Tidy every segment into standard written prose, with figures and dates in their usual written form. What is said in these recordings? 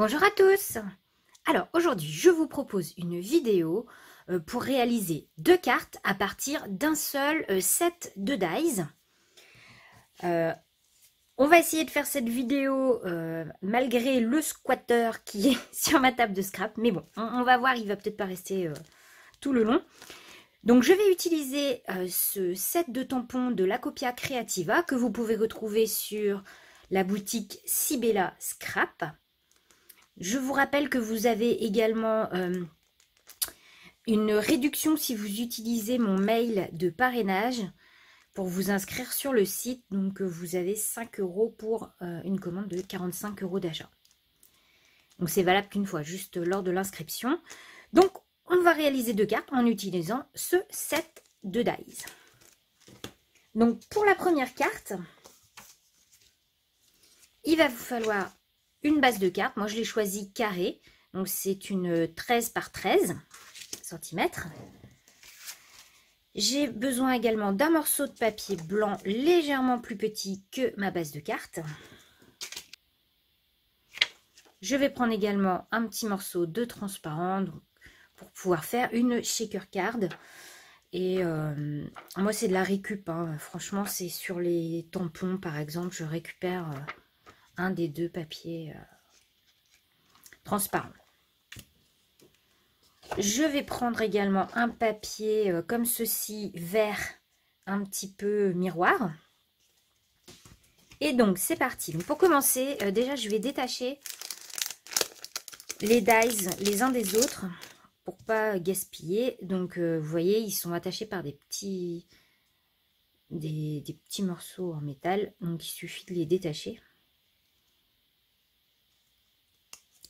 Bonjour à tous. Alors aujourd'hui je vous propose une vidéo pour réaliser deux cartes à partir d'un seul set de dies. On va essayer de faire cette vidéo malgré le squatter qui est sur ma table de scrap, mais bon, on va voir, il va peut-être pas rester tout le long. Donc je vais utiliser ce set de tampons de l'Acopia Creativa que vous pouvez retrouver sur la boutique Sibella Scrap. Je vous rappelle que vous avez également une réduction si vous utilisez mon mail de parrainage pour vous inscrire sur le site. Donc vous avez 5 € pour une commande de 45 € d'achat. Donc c'est valable qu'une fois, juste lors de l'inscription. Donc on va réaliser deux cartes en utilisant ce set de dies. Donc pour la première carte, il va vous falloir une base de carte. Moi je l'ai choisi carré, donc c'est une 13 par 13 cm. J'ai besoin également d'un morceau de papier blanc légèrement plus petit que ma base de carte. Je vais prendre également un petit morceau de transparent pour pouvoir faire une shaker card. Et moi c'est de la récup, hein. Franchement c'est sur les tampons par exemple, je récupère un des deux papiers transparents. Je vais prendre également un papier comme ceci, vert, un petit peu miroir. Et donc c'est parti. Donc, pour commencer, déjà je vais détacher les dies les uns des autres pour pas gaspiller. Donc vous voyez, ils sont attachés par des petits morceaux en métal. Donc il suffit de les détacher.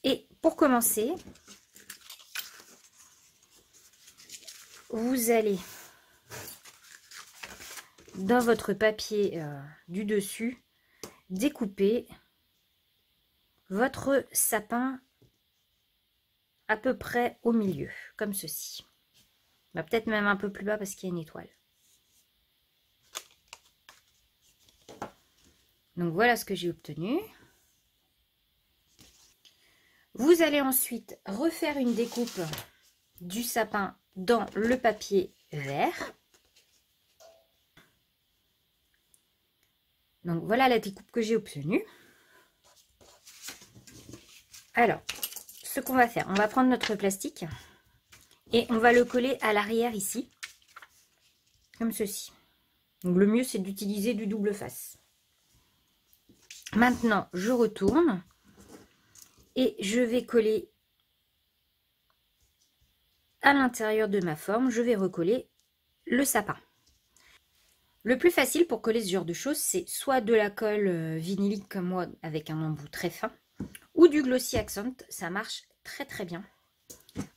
Et pour commencer, vous allez dans votre papier du dessus découper votre sapin à peu près au milieu, comme ceci. Bah, peut-être même un peu plus bas parce qu'il y a une étoile. Donc voilà ce que j'ai obtenu. Vous allez ensuite refaire une découpe du sapin dans le papier vert. Donc voilà la découpe que j'ai obtenue. Alors, ce qu'on va faire, on va prendre notre plastique et on va le coller à l'arrière ici, comme ceci. Donc le mieux c'est d'utiliser du double face. Maintenant, je retourne et je vais coller à l'intérieur de ma forme, je vais recoller le sapin. Le plus facile pour coller ce genre de choses, c'est soit de la colle vinylique comme moi avec un embout très fin, ou du Glossy Accent, ça marche très très bien.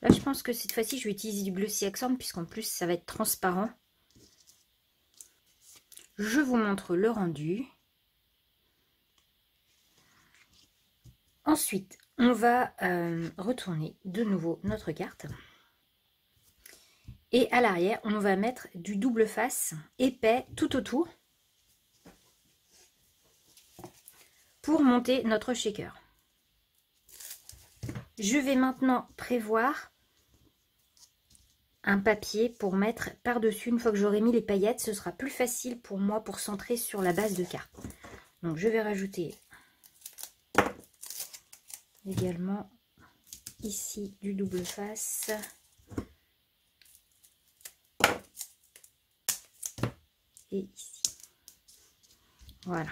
Là je pense que cette fois-ci je vais utiliser du Glossy Accent puisqu'en plus ça va être transparent. Je vous montre le rendu. Ensuite on va retourner de nouveau notre carte. Et à l'arrière, on va mettre du double face épais tout autour pour monter notre shaker. Je vais maintenant prévoir un papier pour mettre par-dessus. Une fois que j'aurai mis les paillettes, ce sera plus facile pour moi pour centrer sur la base de carte. Donc je vais rajouter également ici du double face. Et ici. Voilà.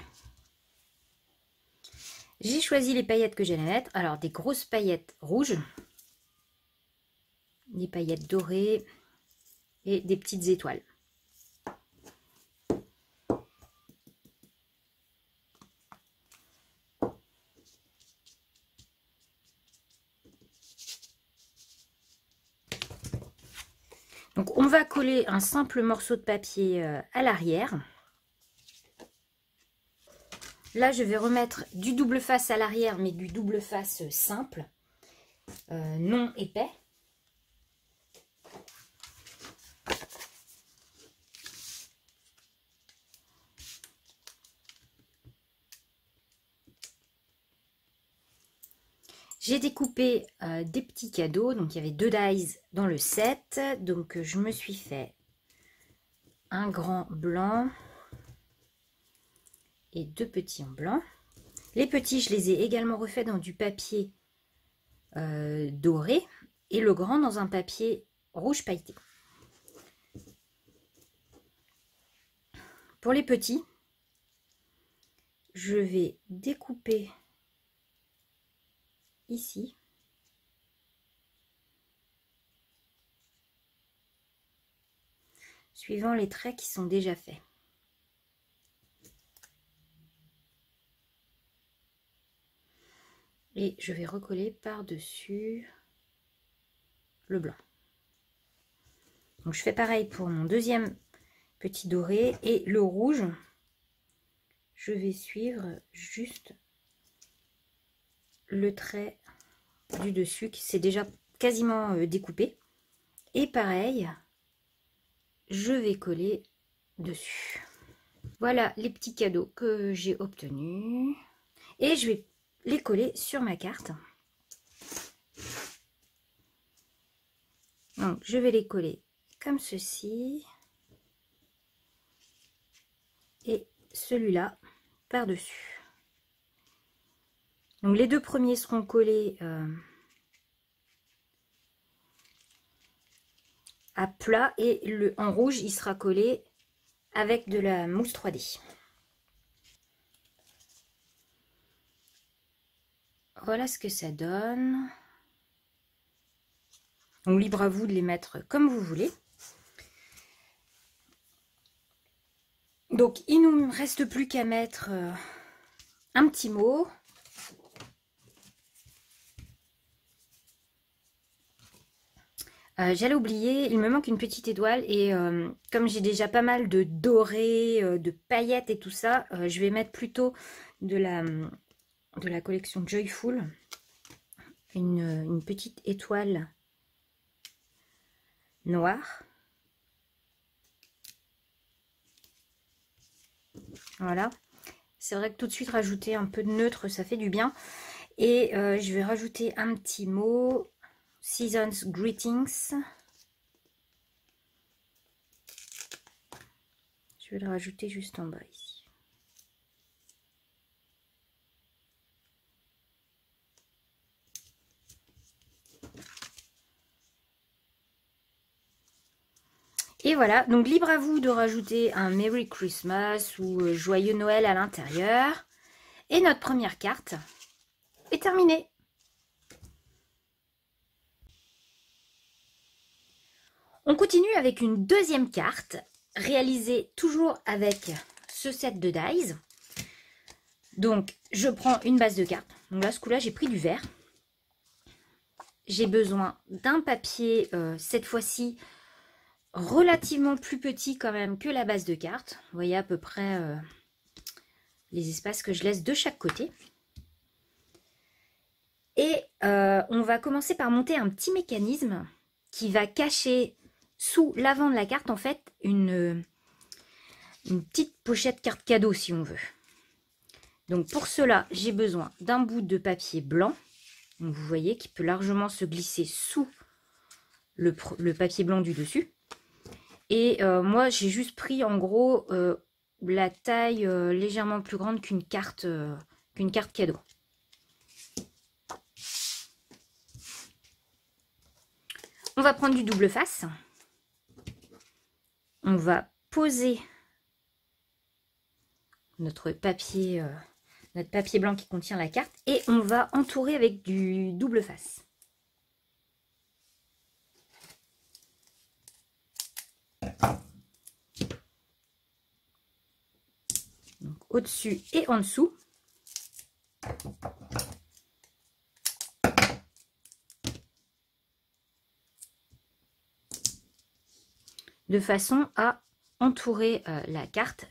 J'ai choisi les paillettes que j'allais mettre. Alors des grosses paillettes rouges, des paillettes dorées et des petites étoiles. Donc on va coller un simple morceau de papier à l'arrière. Là je vais remettre du double face à l'arrière, mais du double face simple, non épais. J'ai découpé des petits cadeaux, donc il y avait 2 dies dans le set, donc je me suis fait un grand blanc et 2 petits en blanc. Les petits, je les ai également refaits dans du papier doré et le grand dans un papier rouge pailleté. Pour les petits, je vais découper ici. Suivant les traits qui sont déjà faits. Et je vais recoller par-dessus le blanc. Donc je fais pareil pour mon deuxième petit doré et le rouge. Je vais suivre juste le trait du dessus qui s'est déjà quasiment découpé. Et pareil, je vais coller dessus. Voilà les petits cadeaux que j'ai obtenus. Et je vais les coller sur ma carte. Donc je vais les coller comme ceci. Et celui-là par-dessus. Donc les 2 premiers seront collés à plat et le en rouge il sera collé avec de la mousse 3D. Voilà ce que ça donne. Donc libre à vous de les mettre comme vous voulez. Donc il ne nous reste plus qu'à mettre un petit mot. J'allais oublier, il me manque une petite étoile et comme j'ai déjà pas mal de dorés, de paillettes et tout ça, je vais mettre plutôt de la collection Joyful, une petite étoile noire. Voilà, c'est vrai que tout de suite rajouter un peu de neutre, ça fait du bien. Et je vais rajouter un petit mot. Season's Greetings. Je vais le rajouter juste en bas ici. Et voilà, donc libre à vous de rajouter un Merry Christmas ou Joyeux Noël à l'intérieur. Et notre première carte est terminée. On continue avec une deuxième carte, réalisée toujours avec ce set de dies. Donc, je prends une base de cartes. Donc là, ce coup-là, j'ai pris du vert. J'ai besoin d'un papier, cette fois-ci, relativement plus petit quand même que la base de cartes. Vous voyez à peu près les espaces que je laisse de chaque côté. Et on va commencer par monter un petit mécanisme qui va cacher sous l'avant de la carte, en fait, une petite pochette carte cadeau, si on veut. Donc, pour cela, j'ai besoin d'un bout de papier blanc. Donc, vous voyez, qui peut largement se glisser sous le papier blanc du dessus. Et moi, j'ai juste pris, en gros, la taille légèrement plus grande qu'une carte cadeau. On va prendre du double face. On va poser notre papier blanc qui contient la carte et on va entourer avec du double face. Au-dessus et en dessous. De façon à entourer la carte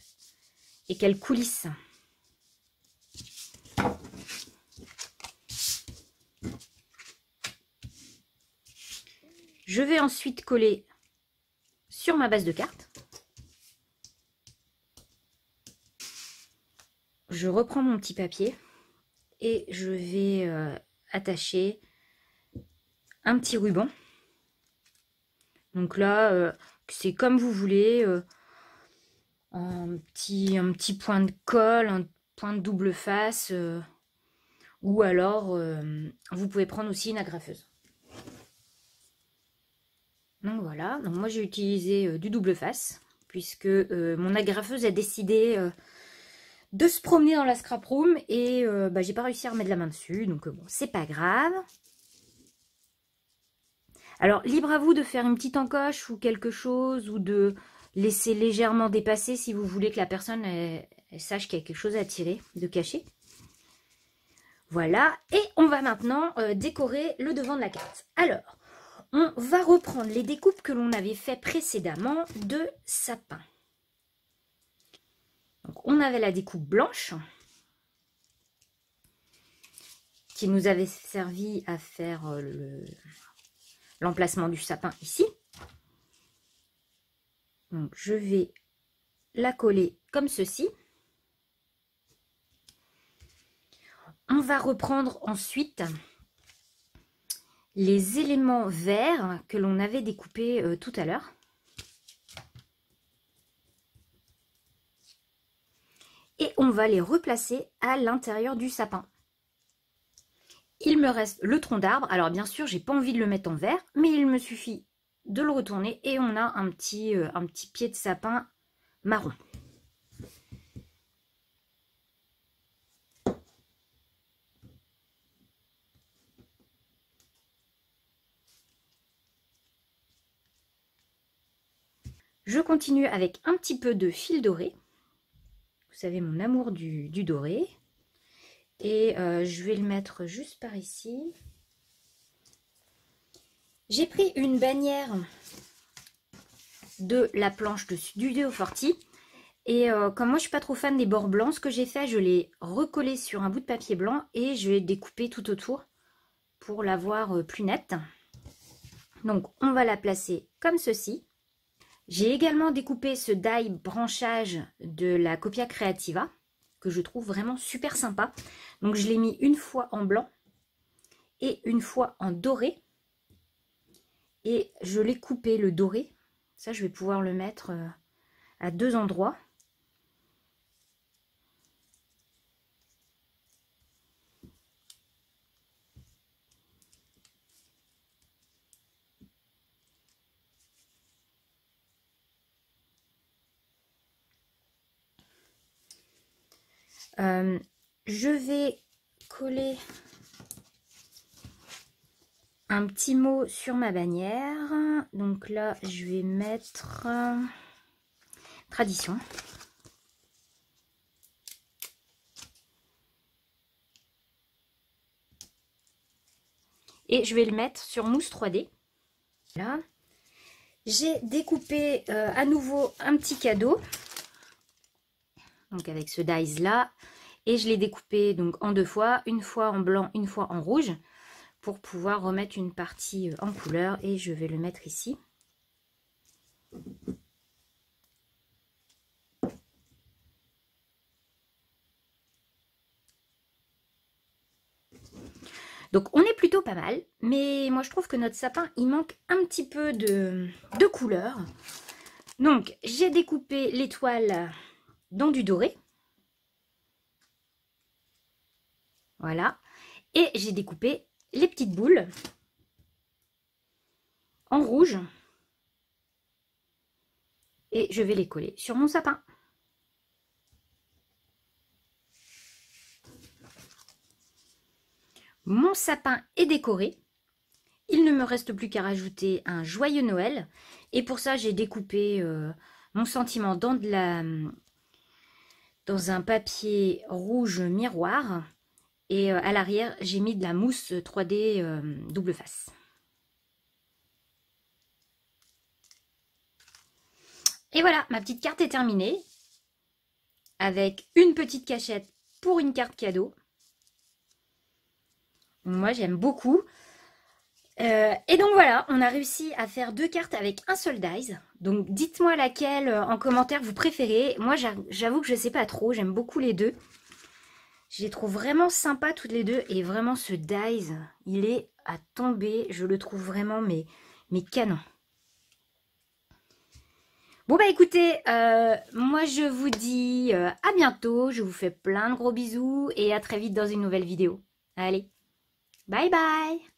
et qu'elle coulisse. Je vais ensuite coller sur ma base de carte. Je reprends mon petit papier et je vais attacher un petit ruban. Donc là, c'est comme vous voulez, un petit point de colle, un point de double face, ou alors vous pouvez prendre aussi une agrafeuse. Donc voilà, donc moi j'ai utilisé du double face, puisque mon agrafeuse a décidé de se promener dans la scrap room et j'ai pas réussi à remettre la main dessus, donc bon, c'est pas grave. Alors, libre à vous de faire une petite encoche ou quelque chose, ou de laisser légèrement dépasser si vous voulez que la personne elle sache qu'il y a quelque chose à tirer, de cacher. Voilà, et on va maintenant décorer le devant de la carte. Alors, on va reprendre les découpes que l'on avait fait précédemment de sapin. Donc, on avait la découpe blanche qui nous avait servi à faire l'emplacement du sapin ici. Donc, je vais la coller comme ceci. On va reprendre ensuite les éléments verts que l'on avait découpés tout à l'heure. Et on va les replacer à l'intérieur du sapin. Il me reste le tronc d'arbre. Alors bien sûr, j'ai pas envie de le mettre en vert, mais il me suffit de le retourner et on a un petit pied de sapin marron. Je continue avec un petit peu de fil doré. Vous savez, mon amour du doré. Et je vais le mettre juste par ici. J'ai pris une bannière de la planche de Studio Forti. Et comme moi je suis pas trop fan des bords blancs, ce que j'ai fait, je l'ai recollé sur un bout de papier blanc et je l'ai découpé tout autour pour l'avoir plus nette. Donc on va la placer comme ceci. J'ai également découpé ce die branchage de la Copia Creativa que je trouve vraiment super sympa. Donc je l'ai mis une fois en blanc et une fois en doré. Et je l'ai coupé le doré. Ça je vais pouvoir le mettre à deux endroits. Je vais coller un petit mot sur ma bannière. Donc là, je vais mettre tradition. Et je vais le mettre sur mousse 3D. Là, j'ai découpé à nouveau un petit cadeau. Donc avec ce dies là. Et je l'ai découpé donc en deux fois. Une fois en blanc, une fois en rouge. Pour pouvoir remettre une partie en couleur. Et je vais le mettre ici. Donc on est plutôt pas mal, mais moi je trouve que notre sapin, il manque un petit peu de couleur. Donc j'ai découpé l'étoile dans du doré. Voilà. Et j'ai découpé les petites boules en rouge. Et je vais les coller sur mon sapin. Mon sapin est décoré. Il ne me reste plus qu'à rajouter un joyeux Noël. Et pour ça, j'ai découpé mon sentiment dans un papier rouge miroir. Et à l'arrière, j'ai mis de la mousse 3D double face. Et voilà, ma petite carte est terminée. Avec une petite cachette pour une carte cadeau. Moi, j'aime beaucoup. Et donc voilà, on a réussi à faire deux cartes avec un seul dies. Donc dites-moi laquelle en commentaire vous préférez. Moi, j'avoue que je ne sais pas trop. J'aime beaucoup les deux. Je les trouve vraiment sympas toutes les deux. Et vraiment ce Dies, il est à tomber. Je le trouve vraiment mais canon. Bon bah écoutez, moi je vous dis à bientôt. Je vous fais plein de gros bisous et à très vite dans une nouvelle vidéo. Allez, bye bye!